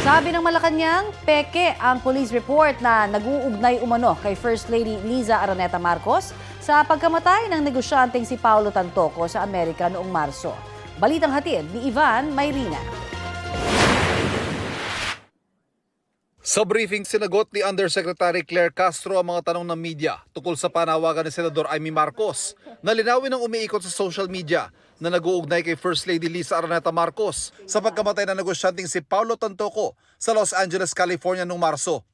Sabi ng Malacanang, peke ang police report na nag-uugnay umano kay First Lady Liza Araneta Marcos sa pagkamatay ng negosyanteng si Paulo Tantoco sa Amerika noong Marso. Balitang hatid ni Ivan Mayrina. Sa briefing, sinagot ni Undersecretary Claire Castro ang mga tanong ng media tungkol sa panawagan ni Senador Amy Marcos na linawin ang umiikot sa social media na nag-uugnay kay First Lady Liza Araneta Marcos sa pagkamatay ng negosyanteng si Paulo Tantoco sa Los Angeles, California noong Marso.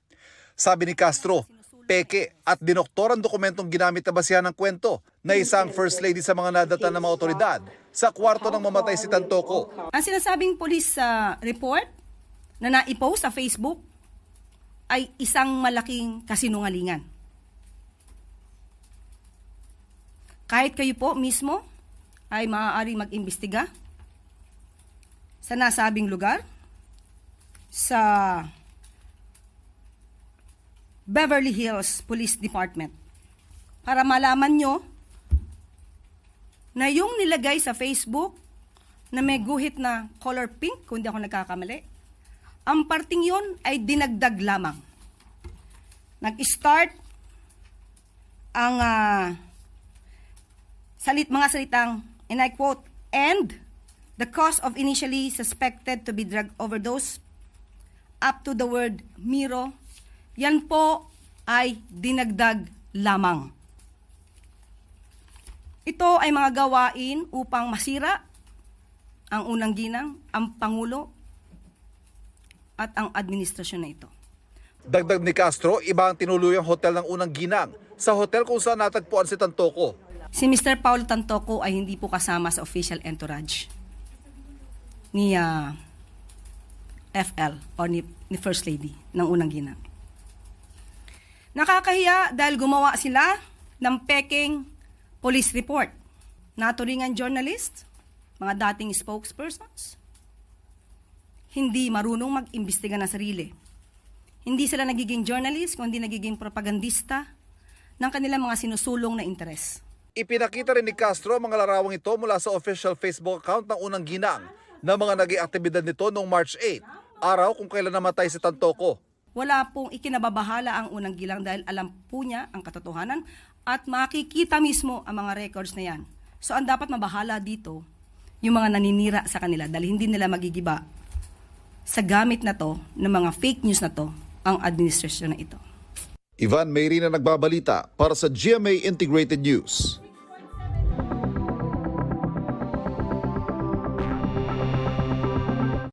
Sabi ni Castro, peke at dinoktor ang dokumentong ginamit na basihan ng kwento na isang First Lady sa mga nadata ng mga otoridad sa kwarto ng mamatay si Tantoco. Ang sinasabing police report na naipost sa Facebook ay isang malaking kasinungalingan. Kahit kayo po mismo ay maaaring mag-imbestiga sa nasabing lugar sa Beverly Hills Police Department para malaman nyo na yung nilagay sa Facebook na may guhit na color pink, kung di ako nagkakamali, ang parting yon ay dinagdag lamang. Nag-start ang mga salitang, and I quote, "and the cause of initially suspected to be drug overdose," up to the word "Miro." Yan po ay dinagdag lamang. Ito ay mga gawain upang masira ang unang ginang, ang Pangulo, at ang administrasyon na ito. Dagdag ni Castro, iba ang tinuluyang hotel ng unang ginang sa hotel kung saan natagpuan si Tantoco. Si Mr. Paulo Tantoco ay hindi po kasama sa official entourage ni FL o ni First Lady ng unang ginang. Nakakahiya dahil gumawa sila ng peking police report. Naturingan journalist, mga dating spokespersons, hindi marunong mag-imbestiga ng sarili. Hindi sila nagiging journalist, kundi nagiging propagandista ng kanilang mga sinusulong na interes. Ipinakita rin ni Castro ang mga larawang ito mula sa official Facebook account ng unang ginang na mga naging aktibidad nito noong March 8, araw kung kailan namatay si Tantoco. Wala pong ikinababahala ang unang gilang dahil alam po niya ang katotohanan at makikita mismo ang mga records na yan. So ang dapat mabahala dito, yung mga naninira sa kanila dahil hindi nila magigiba sa gamit na to, ng mga fake news na to, ang administrasyon na ito. Ivan Mayrina nagbabalita para sa GMA Integrated News.